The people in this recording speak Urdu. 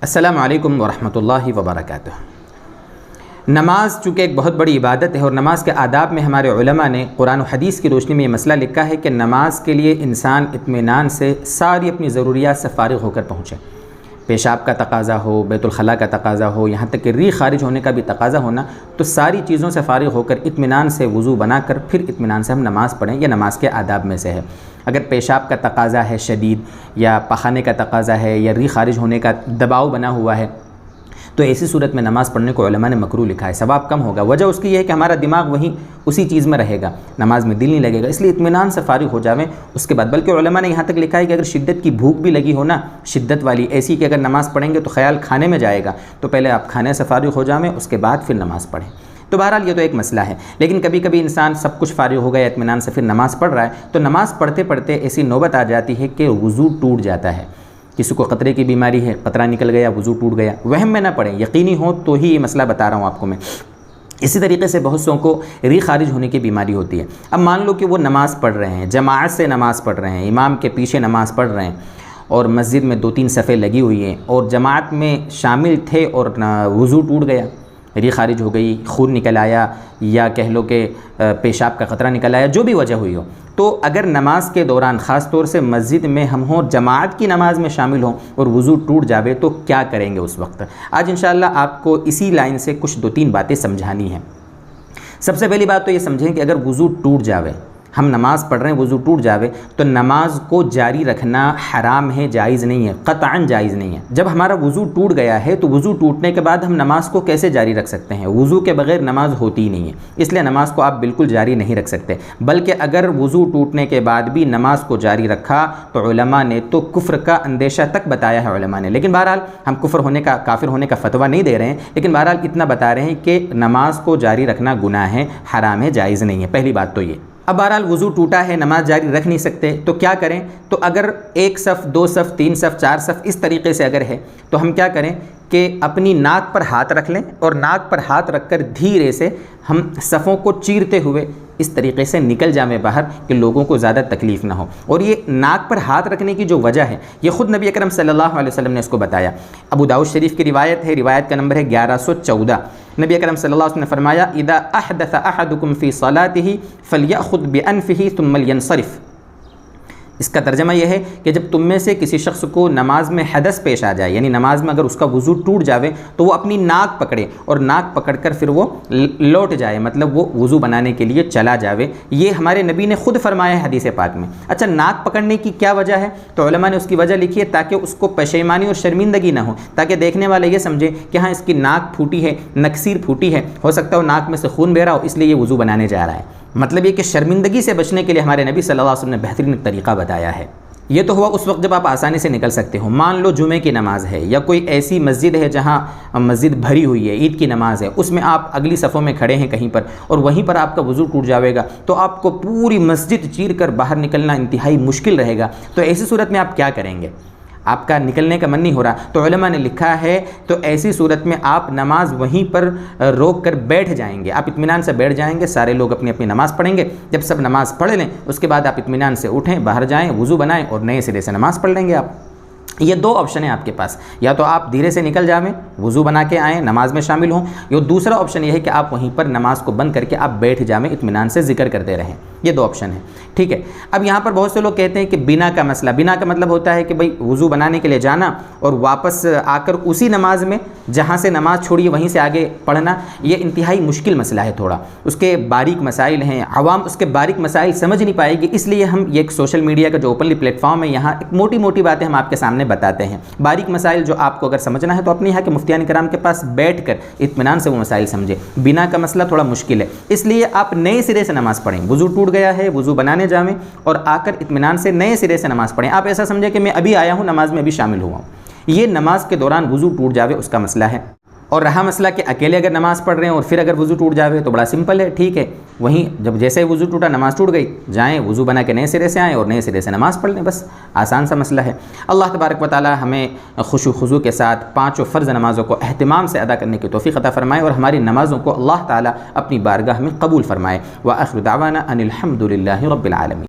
السلام علیکم ورحمۃ اللہ وبرکاتہ۔ نماز چونکہ ایک بہت بڑی عبادت ہے اور نماز کے آداب میں ہمارے علماء نے قرآن و حدیث کی روشنی میں یہ مسئلہ لکھا ہے کہ نماز کے لیے انسان اطمینان سے ساری اپنی ضروریات سے فارغ ہو کر پہنچے۔ پیشاب کا تقاضا ہو، بیت الخلاء کا تقاضا ہو، یہاں تک کہ ریح خارج ہونے کا بھی تقاضا ہونا، تو ساری چیزوں سے فارغ ہو کر اطمینان سے وضو بنا کر پھر اطمینان سے ہم نماز پڑھیں، یہ نماز کے آداب میں سے ہے۔ اگر پیشاب کا تقاضا ہے شدید، یا پخانے کا تقاضا ہے، یا ریح خارج ہونے کا دباؤ بنا ہوا ہے، تو ایسی صورت میں نماز پڑھنے کو علماء نے مکروہ لکھا ہے، ثواب کم ہوگا۔ وجہ اس کی یہ ہے کہ ہمارا دماغ وہیں اسی چیز میں رہے گا، نماز میں دل نہیں لگے گا، اس لیے اطمینان سے فارغ ہو جاویں اس کے بعد۔ بلکہ علماء نے یہاں تک لکھا ہے کہ اگر شدت کی بھوک بھی لگی ہو نا، شدت والی ایسی کہ اگر نماز پڑھیں گے تو خیال کھانے میں جائے گا، تو پہلے آپ کھانے سے فارغ ہو جاویں، اس کے بعد پھر نماز پڑھیں۔ تو بہرحال یہ تو ایک مسئلہ ہے، لیکن کبھی کبھی انسان سب کچھ فارغ ہو گیا اطمینان سے، پھر نماز پڑھ رہا ہے، تو نماز پڑھتے پڑھتے ایسی نوبت آ جاتی ہے کہ وضو ٹوٹ جاتا ہے۔ کسی کو قطرے کی بیماری ہے، قطرہ نکل گیا، وضو ٹوٹ گیا، وہم میں نہ پڑیں، یقینی ہو تو ہی یہ مسئلہ بتا رہا ہوں آپ کو میں۔ اسی طریقے سے بہت سوں کو ریح خارج ہونے کی بیماری ہوتی ہے۔ اب مان لو کہ وہ نماز پڑھ رہے ہیں، جماعت سے نماز پڑھ رہے ہیں، امام کے پیچھے نماز پڑھ رہے ہیں، اور مسجد میں 2-3 صفیں لگی ہوئی ہیں، اور جماعت میں شامل تھے اور وضو ٹوٹ گیا، ریح خارج ہو گئی، خون نکل آیا، یا کہہ لو کہ پیشاب کا قطرہ نکل آیا، جو بھی وجہ ہوئی ہو، تو اگر نماز کے دوران خاص طور سے مسجد میں ہم ہوں، جماعت کی نماز میں شامل ہوں اور وضو ٹوٹ جاوے، تو کیا کریں گے اس وقت؟ آج انشاءاللہ آپ کو اسی لائن سے کچھ 2-3 باتیں سمجھانی ہیں۔ سب سے پہلی بات تو یہ سمجھیں کہ اگر وضو ٹوٹ جاوے، ہم نماز پڑھ رہے ہیں، وضو ٹوٹ جاوے، تو نماز کو جاری رکھنا حرام ہے، جائز نہیں ہے، قطعاً جائز نہیں ہے۔ جب ہمارا وضو ٹوٹ گیا ہے تو وضو ٹوٹنے کے بعد ہم نماز کو کیسے جاری رکھ سکتے ہیں؟ وضو کے بغیر نماز ہوتی ہی نہیں ہے، اس لیے نماز کو آپ بالکل جاری نہیں رکھ سکتے۔ بلکہ اگر وضو ٹوٹنے کے بعد بھی نماز کو جاری رکھا تو علماء نے تو کفر کا اندیشہ تک بتایا ہے علماء نے۔ لیکن بہرحال ہم کافر ہونے کا فتویٰ نہیں دے رہے ہیں، لیکن بہرحال اتنا بتا رہے ہیں کہ نماز کو جاری رکھنا گناہ ہے، حرام ہے، جائز نہیں ہے۔ پہلی بات تو یہ۔ اب بہرحال وضو ٹوٹا ہے، نماز جاری رکھ نہیں سکتے، تو کیا کریں؟ تو اگر 1 صف، 2 صف، 3 صف، 4 صف اس طریقے سے اگر ہے تو ہم کیا کریں کہ اپنی ناک پر ہاتھ رکھ لیں، اور ناک پر ہاتھ رکھ کر دھیرے سے ہم صفوں کو چیرتے ہوئے اس طریقے سے نکل جائیں باہر کہ لوگوں کو زیادہ تکلیف نہ ہو۔ اور یہ ناک پر ہاتھ رکھنے کی جو وجہ ہے، یہ خود نبی اکرم صلی اللہ علیہ وسلم نے اس کو بتایا۔ ابو داؤد شریف کی روایت ہے، روایت کا نمبر ہے 1114۔ نبی اکرم صلی اللہ علیہ وسلم نے فرمایا: اذا احدث احدکم فی صلاته فلیأخذ بانفه ثم لینصرف۔ اس کا ترجمہ یہ ہے کہ جب تم میں سے کسی شخص کو نماز میں حدث پیش آ جائے، یعنی نماز میں اگر اس کا وضو ٹوٹ جاوے، تو وہ اپنی ناک پکڑے، اور ناک پکڑ کر پھر وہ لوٹ جائے، مطلب وہ وضو بنانے کے لیے چلا جاوے۔ یہ ہمارے نبی نے خود فرمایا ہے حدیث پاک میں۔ اچھا، ناک پکڑنے کی کیا وجہ ہے؟ تو علماء نے اس کی وجہ لکھی ہے تاکہ اس کو پشیمانی اور شرمندگی نہ ہو، تاکہ دیکھنے والے یہ سمجھے کہ ہاں اس کی ناک پھوٹی ہے، نکسیر پھوٹی ہے، ہو سکتا ہے ناک میں سے خون بہ رہا ہو، اس لیے یہ وضو بنانے جا رہا ہے۔ مطلب یہ کہ شرمندگی سے بچنے کے لیے ہمارے نبی صلی اللہ علیہ وسلم نے بہترین طریقہ بتایا ہے۔ یہ تو ہوا اس وقت جب آپ آسانی سے نکل سکتے ہو۔ مان لو جمعے کی نماز ہے، یا کوئی ایسی مسجد ہے جہاں مسجد بھری ہوئی ہے، عید کی نماز ہے، اس میں آپ اگلی صفوں میں کھڑے ہیں کہیں پر، اور وہیں پر آپ کا وضو ٹوٹ جاوے گا، تو آپ کو پوری مسجد چیر کر باہر نکلنا انتہائی مشکل رہے گا۔ تو ایسی صورت میں آپ کیا کریں گے؟ آپ کا نکلنے کا من نہیں ہو رہا، تو علماء نے لکھا ہے تو ایسی صورت میں آپ نماز وہیں پر روک کر بیٹھ جائیں گے، آپ اطمینان سے بیٹھ جائیں گے، سارے لوگ اپنی اپنی نماز پڑھیں گے، جب سب نماز پڑھ لیں اس کے بعد آپ اطمینان سے اٹھیں، باہر جائیں، وضو بنائیں، اور نئے سرے سے نماز پڑھ لیں گے آپ۔ یہ 2 آپشن ہیں آپ کے پاس، یا تو آپ دھیرے سے نکل جاویں، وضو بنا کے آئیں، نماز میں شامل ہوں، یا دوسرا آپشن یہ ہے کہ آپ وہیں پر نماز کو بند کر کے آپ بیٹھ جاویں، اطمینان سے ذکر کرتے رہیں۔ یہ 2 آپشن ہیں، ٹھیک ہے۔ اب یہاں پر بہت سے لوگ کہتے ہیں کہ بنا کا مسئلہ، بنا کا مطلب ہوتا ہے کہ بھئی وضو بنانے کے لیے جانا اور واپس آ کر اسی نماز میں جہاں سے نماز چھوڑی وہیں سے آگے پڑھنا، یہ انتہائی مشکل مسئلہ ہے تھوڑا، اس کے باریک مسائل ہیں، عوام اس کے باریک مسائل سمجھ نہیں پائے گی، اس لیے ہم یہ ایک سوشل میڈیا کا جو اوپنلی پلیٹ فارم ہے، یہاں ایک موٹی موٹی باتیں ہم آپ کے سامنے بتاتے ہیں۔ باریک مسائل جو آپ کو اگر سمجھنا ہے تو اپنے یہاں کے مفتیان کرام کے پاس بیٹھ کر اطمینان سے وہ مسائل سمجھے۔ بنا کا مسئلہ تھوڑا مشکل ہے، اس لیے آپ نئے سرے سے نماز پڑھیں، وضو ٹوٹ گیا ہے، وضو بنانے جاویں، اور آ کر اطمینان سے نئے سرے سے نماز پڑھیں۔ آپ ایسا سمجھیں کہ میں ابھی آیا ہوں، نماز میں ابھی شامل ہوا ہوں، یہ نماز کے دوران وضو ٹوٹ جاوے اس کا مسئلہ ہے۔ اور رہا مسئلہ کہ اکیلے اگر نماز پڑھ رہے ہیں اور پھر اگر وضو ٹوٹ جاوے تو بڑا سمپل ہے، ٹھیک ہے، وہیں جب جیسے ہی وضو ٹوٹا نماز ٹوٹ گئی، جائیں وضو بنا کے نئے سرے سے آئیں اور نئے سرے سے نماز پڑھ لیں، بس آسان سا مسئلہ ہے۔ اللہ تبارک و تعالی ہمیں خشوع و خضوع کے ساتھ پانچوں فرض نمازوں کو اہتمام سے ادا کرنے کی توفیق عطا فرمائے اور ہماری نمازوں کو اللہ تعالی اپنی بارگاہ میں قبول فرمائے۔ وآخر دعوانا ان الحمد للہ رب العالمین۔